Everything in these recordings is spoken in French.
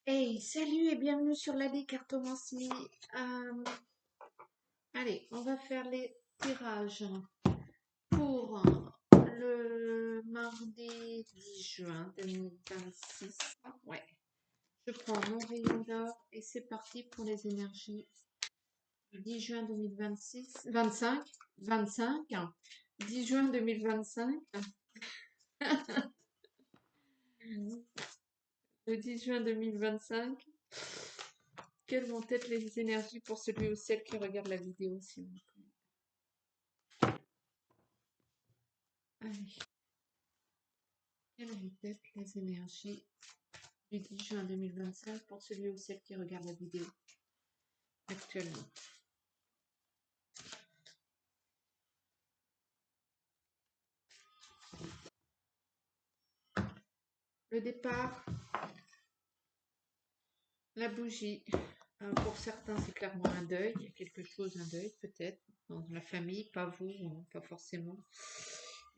Hey, salut et bienvenue sur la décartomancie. Euh, Allez, on va faire les tirages pour le mardi 10 juin 2026. Ouais, je prends mon rayon d'or et c'est parti pour les énergies du 10 juin 2026, 25, 10 juin 2025. Le 10 juin 2025. Quelles vont être les énergies pour celui ou celle qui regarde la vidéo, s'il vous plaît? Allez. Quelles vont être les énergies du 10 juin 2025 pour celui ou celle qui regarde la vidéo actuellement? Le départ, la bougie. Pour certains, c'est clairement un deuil. Il y a quelque chose, un deuil peut-être, dans la famille, pas vous, pas forcément.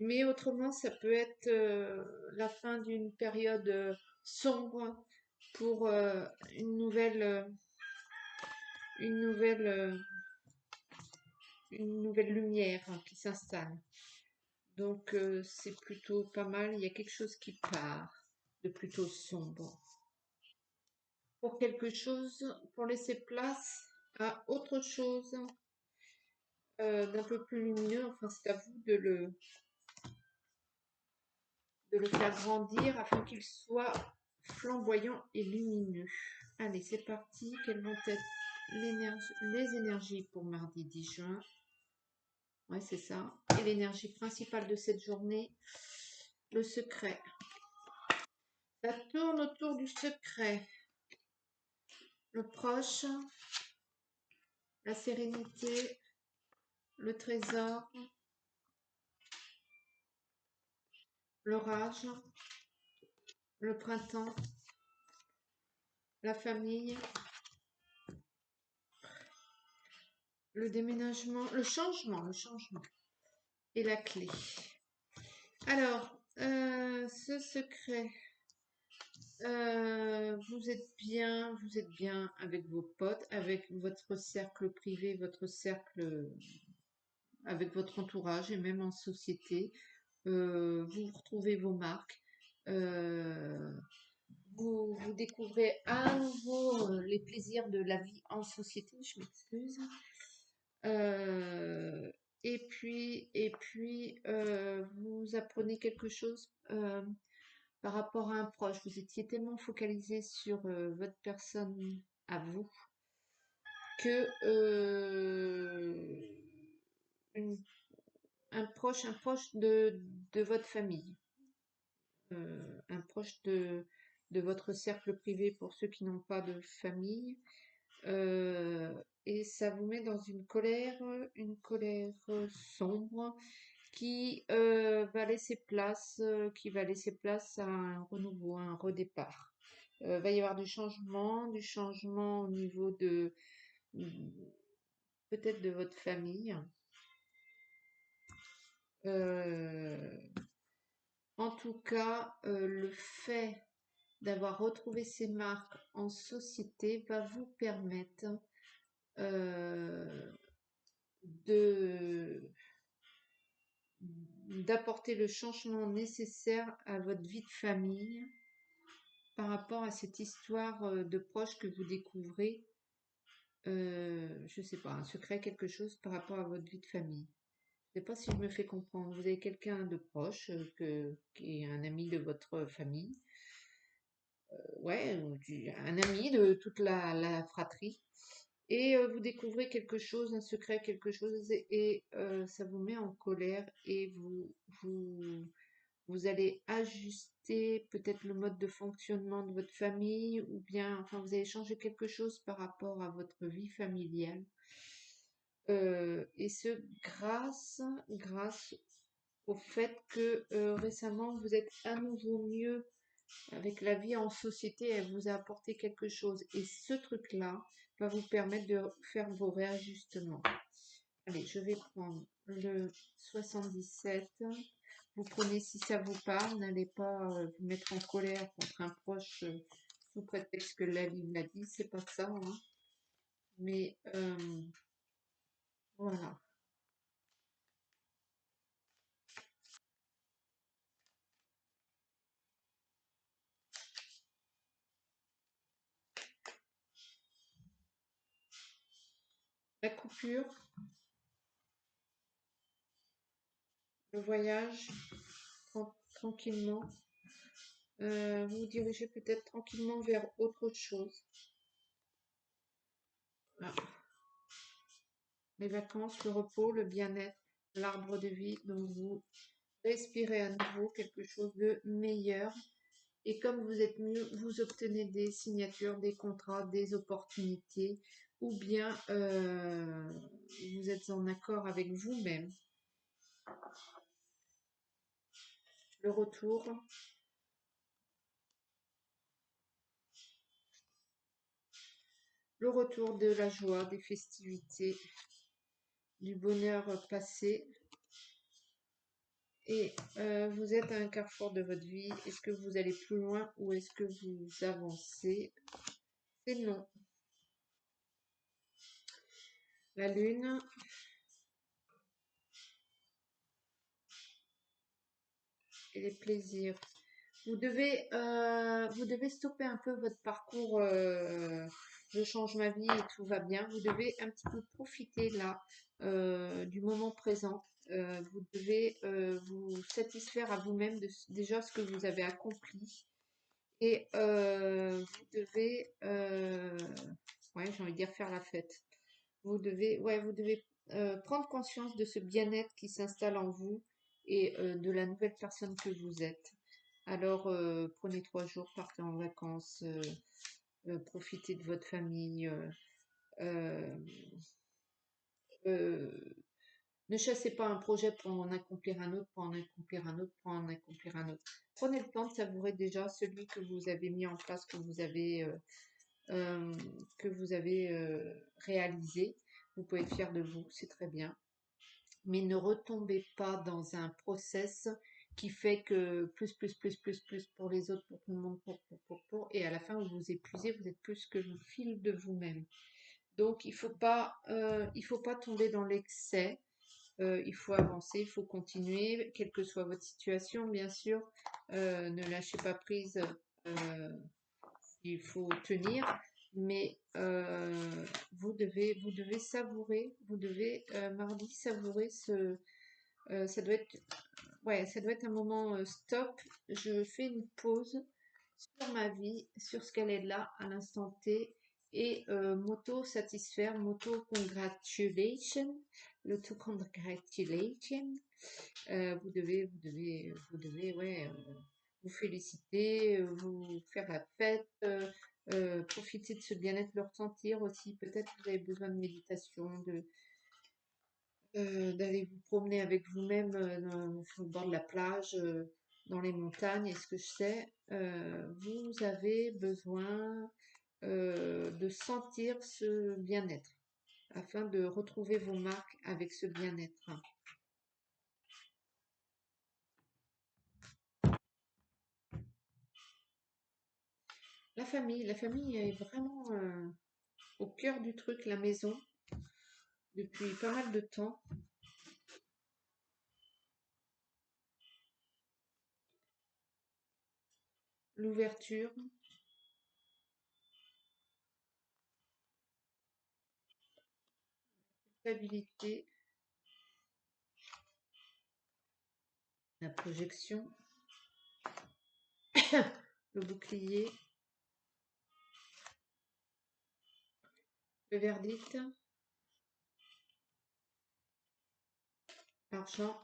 Mais autrement, ça peut être la fin d'une période sombre pour une nouvelle, une nouvelle, une nouvelle lumière qui s'installe. Donc c'est plutôt pas mal. Il y a quelque chose qui part de plutôt sombre. Pour quelque chose, pour laisser place à autre chose d'un peu plus lumineux. Enfin, c'est à vous de le faire grandir afin qu'il soit flamboyant et lumineux. Allez, c'est parti. Quelles vont être les énergies pour mardi 10 juin? Ouais, c'est ça. Et l'énergie principale de cette journée, le secret. Ça tourne autour du secret. Le proche, la sérénité, le trésor, l'orage, le printemps, la famille, le déménagement, le changement et la clé. Alors, ce secret, vous êtes bien avec vos potes, avec votre cercle privé, votre cercle, avec votre entourage et même en société. Vous retrouvez vos marques. Vous découvrez à nouveau les plaisirs de la vie en société, je m'excuse. Euh, et puis, vous apprenez quelque chose par rapport à un proche. Vous étiez tellement focalisé sur votre personne à vous que une- un proche de votre famille, un proche de votre cercle privé pour ceux qui n'ont pas de famille. Euh, et ça vous met dans une colère sombre qui va laisser place à un renouveau, à un redépart. Va y avoir du changement au niveau de peut-être de votre famille. Euh, En tout cas, le fait d'avoir retrouvé ces marques en société va vous permettre euh, de d'apporter le changement nécessaire à votre vie de famille par rapport à cette histoire de proche que vous découvrez, je sais pas, un secret, quelque chose par rapport à votre vie de famille. Je sais pas si je me fais comprendre. Vous avez quelqu'un de proche qui est un ami de votre famille, ouais, un ami de toute la fratrie, et vous découvrez quelque chose, un secret, quelque chose, et ça vous met en colère et vous, vous allez ajuster peut-être le mode de fonctionnement de votre famille ou bien, enfin, vous allez changer quelque chose par rapport à votre vie familiale. Et ce, grâce au fait que récemment, vous êtes à nouveau mieux avec la vie en société, elle vous a apporté quelque chose. Et ce truc-là va vous permettre de faire vos réajustements. Allez, je vais prendre le 77. Vous prenez si ça vous parle. N'allez pas vous mettre en colère contre un proche sous prétexte que la vie me l'a dit, c'est pas ça, hein. Mais voilà. La coupure, le voyage, tranquillement. Vous vous dirigez peut-être tranquillement vers autre chose. Voilà. Les vacances, le repos, le bien-être, l'arbre de vie. Donc vous respirez à nouveau quelque chose de meilleur. Et comme vous êtes mieux, vous obtenez des signatures, des contrats, des opportunités, ou bien vous êtes en accord avec vous-même. Le retour, de la joie, des festivités, du bonheur passé. Et vous êtes à un carrefour de votre vie. Est-ce que vous allez plus loin ou est-ce que vous avancez? C'est non. La lune et les plaisirs. Vous devez stopper un peu votre parcours. Je change ma vie et tout va bien. Vous devez un petit peu profiter là du moment présent. Vous devez vous satisfaire à vous-même de déjà ce que vous avez accompli. Et vous devez, ouais, j'ai envie de dire faire la fête. Vous devez prendre conscience de ce bien-être qui s'installe en vous et de la nouvelle personne que vous êtes. Alors, prenez 3 jours, partez en vacances, profitez de votre famille, euh, euh, ne chassez pas un projet pour en accomplir un autre, pour en accomplir un autre, pour en accomplir un autre. Prenez le temps de savourer déjà celui que vous avez mis en place, euh, que vous avez réalisé. Vous pouvez être fier de vous, c'est très bien. Mais ne retombez pas dans un process qui fait que plus pour les autres, pour tout le monde, et à la fin vous vous épuisez, vous êtes plus que le fil de vous-même. Donc il faut pas tomber dans l'excès. Il faut avancer, il faut continuer, quelle que soit votre situation, bien sûr. Ne lâchez pas prise. euh, il faut tenir, mais vous devez savourer, vous devez mardi savourer ça doit être, ouais, ça doit être un moment stop. Je fais une pause sur ma vie, sur ce qu'elle est là à l'instant T, et m'auto-satisfaire, m'auto-congratulation, l'auto-congratulation. Vous devez, ouais, vous féliciter, vous faire la fête, profiter de ce bien-être, le ressentir aussi. Peut-être que vous avez besoin de méditation, d'aller vous promener avec vous-même sur le bord de la plage, dans les montagnes, et ce que je sais, vous avez besoin de sentir ce bien-être afin de retrouver vos marques avec ce bien-être. La famille est vraiment au cœur du truc, la maison, depuis pas mal de temps. L'ouverture, la stabilité, la projection, le bouclier, le verdict, l'argent,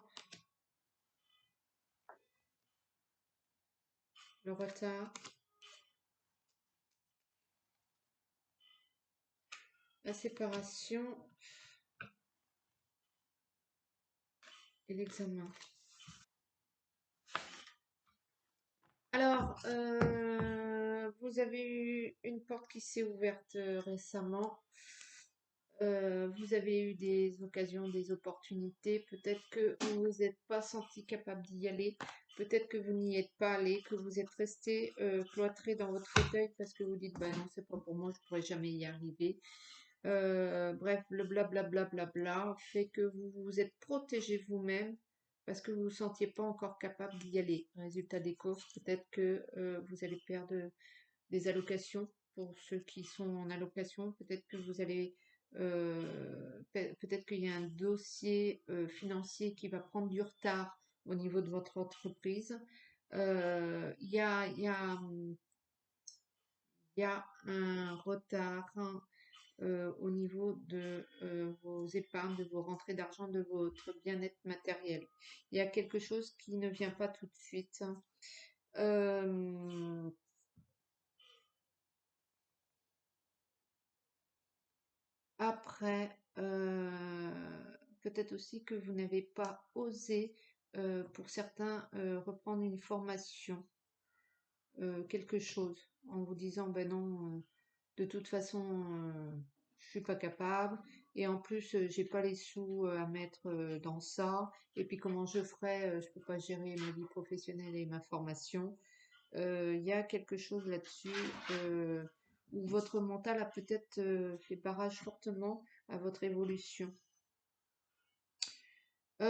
le retard, la séparation et l'examen. Alors, vous avez eu une porte qui s'est ouverte récemment. Vous avez eu des occasions, des opportunités. Peut-être que vous n'êtes pas senti capable d'y aller. Peut-être que vous n'y êtes pas allé, que vous êtes resté cloîtré dans votre fauteuil parce que vous dites, bah non, c'est pas pour moi, je pourrais jamais y arriver. Bref, le blablabla fait que vous vous êtes protégé vous-même parce que vous ne vous sentiez pas encore capable d'y aller. Résultat des courses, peut-être que vous allez perdre des allocations pour ceux qui sont en allocation. Peut-être que vous allez, peut-être qu'il y a un dossier financier qui va prendre du retard au niveau de votre entreprise. Il y a un retard au niveau de vos épargnes, de vos rentrées d'argent, de votre bien-être matériel. Il y a quelque chose qui ne vient pas tout de suite. Euh, Après, peut-être aussi que vous n'avez pas osé, pour certains, reprendre une formation, quelque chose, en vous disant, ben non, de toute façon, je suis pas capable, et en plus, j'ai pas les sous à mettre dans ça, et puis comment je ferais, je peux pas gérer ma vie professionnelle et ma formation. Il y a quelque chose là-dessus où votre mental a peut-être fait barrage fortement à votre évolution. Vous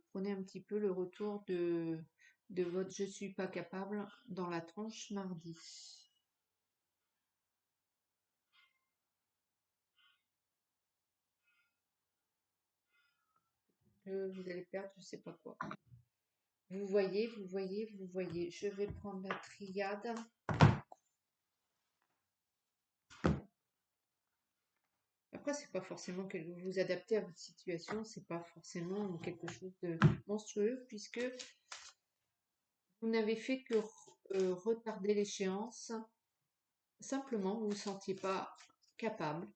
prenez un petit peu le retour de votre je suis pas capable dans la tranche mardi. Vous allez perdre, je sais pas quoi. Vous voyez, vous voyez, vous voyez. Je vais prendre la triade. Après, c'est pas forcément que vous vous adaptez à votre situation, c'est pas forcément quelque chose de monstrueux, puisque vous n'avez fait que retarder l'échéance. Simplement, vous vous sentiez pas capable.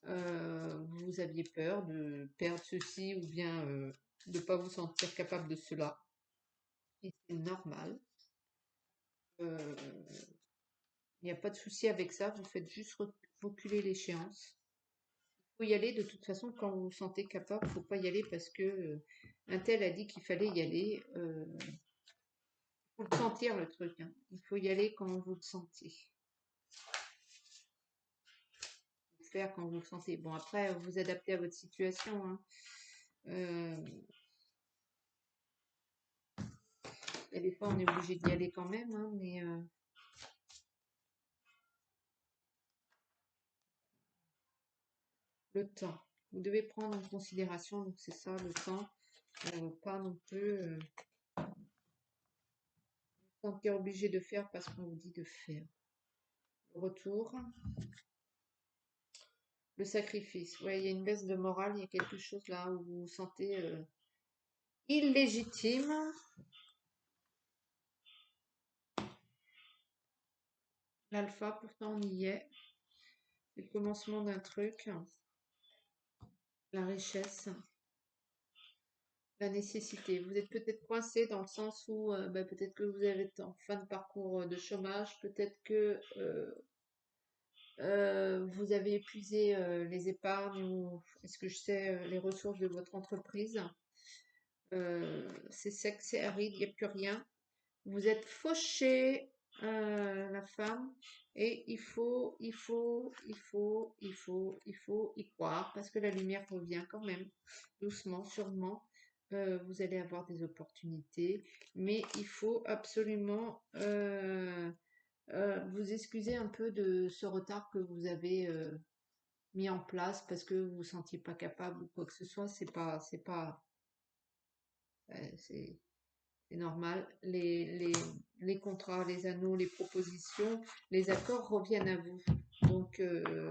Vous aviez peur de perdre ceci ou bien de ne pas vous sentir capable de cela. Et c'est normal. Euh, Il n'y a pas de souci avec ça. Vous faites juste reculer l'échéance. Il faut y aller de toute façon quand vous vous sentez capable. Il ne faut pas y aller parce que un tel a dit qu'il fallait y aller. Faut le sentir le truc, hein. Il faut y aller quand vous le sentez. Faut faire quand vous le sentez. Bon, après, vous adaptez à votre situation, hein. Euh, et des fois, on est obligé d'y aller quand même, hein, mais le temps. Vous devez prendre en considération, donc c'est ça, le temps. Pas non plus vous sentir obligé de faire parce qu'on vous dit de faire. Le retour, le sacrifice. Ouais, il y a une baisse de morale, il y a quelque chose là où vous vous sentez illégitime. L'alpha, pourtant on y est. C'est le commencement d'un truc. La richesse, la nécessité. Vous êtes peut-être coincé dans le sens où peut-être que vous êtes en fin de parcours de chômage, peut-être que vous avez épuisé les épargnes ou est-ce que je sais les ressources de votre entreprise. C'est sec, c'est aride, il n'y a plus rien. Vous êtes fauché, la femme, et il faut y croire parce que la lumière revient quand même, doucement, sûrement. Vous allez avoir des opportunités, mais il faut absolument vous excuser un peu de ce retard que vous avez mis en place parce que vous vous sentiez pas capable ou quoi que ce soit. C'est c'est normal. Les contrats, les anneaux, les propositions, les accords reviennent à vous. Donc,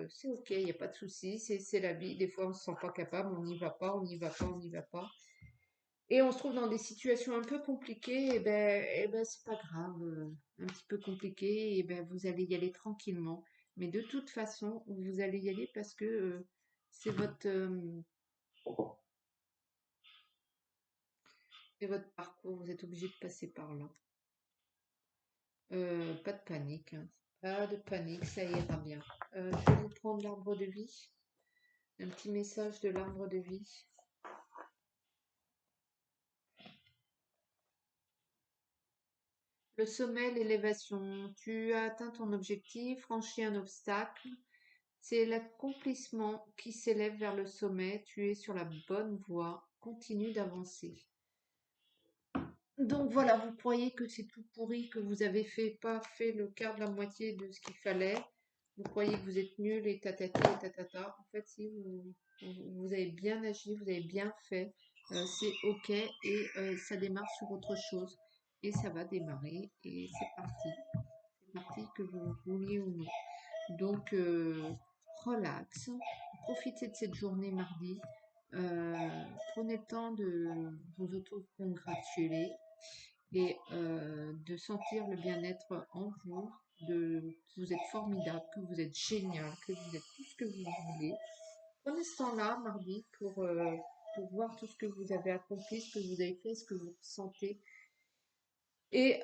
c'est OK, il n'y a pas de souci. C'est la vie. Des fois, on ne se sent pas capable, on n'y va pas, on n'y va pas, on n'y va pas. Et on se trouve dans des situations un peu compliquées. Et ben, c'est pas grave. Un petit peu compliqué. Et ben, vous allez y aller tranquillement. Mais de toute façon, vous allez y aller parce que c'est c'est votre parcours. Vous êtes obligé de passer par là. Pas de panique, hein. Pas de panique, ça ira bien. Je vais vous prendre l'arbre de vie. Un petit message de l'arbre de vie. Le sommet, l'élévation. Tu as atteint ton objectif, franchi un obstacle. C'est l'accomplissement qui s'élève vers le sommet. Tu es sur la bonne voie. Continue d'avancer. Donc voilà, vous croyez que c'est tout pourri, que vous avez pas fait le quart de la moitié de ce qu'il fallait. Vous croyez que vous êtes nul et tatati et tatata. En fait, si vous avez bien agi, vous avez bien fait, c'est ok et ça démarre sur autre chose. Et ça va démarrer et c'est parti. C'est parti que vous le vouliez ou non. Donc, relax, profitez de cette journée mardi. Prenez le temps de vous auto-congratuler et de sentir le bien-être en vous, que vous êtes formidable, que vous êtes génial, que vous êtes tout ce que vous voulez. Prenez ce temps-là, mardi, pour voir tout ce que vous avez accompli, ce que vous avez fait, ce que vous ressentez. Et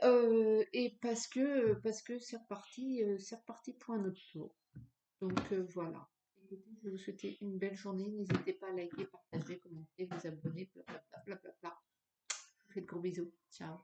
parce que c'est reparti pour un autre tour. Donc voilà. Écoutez, je vais vous souhaiter une belle journée. N'hésitez pas à liker, partager, commenter, vous abonner, blablabla. Je vous fais de gros bisous. Ciao.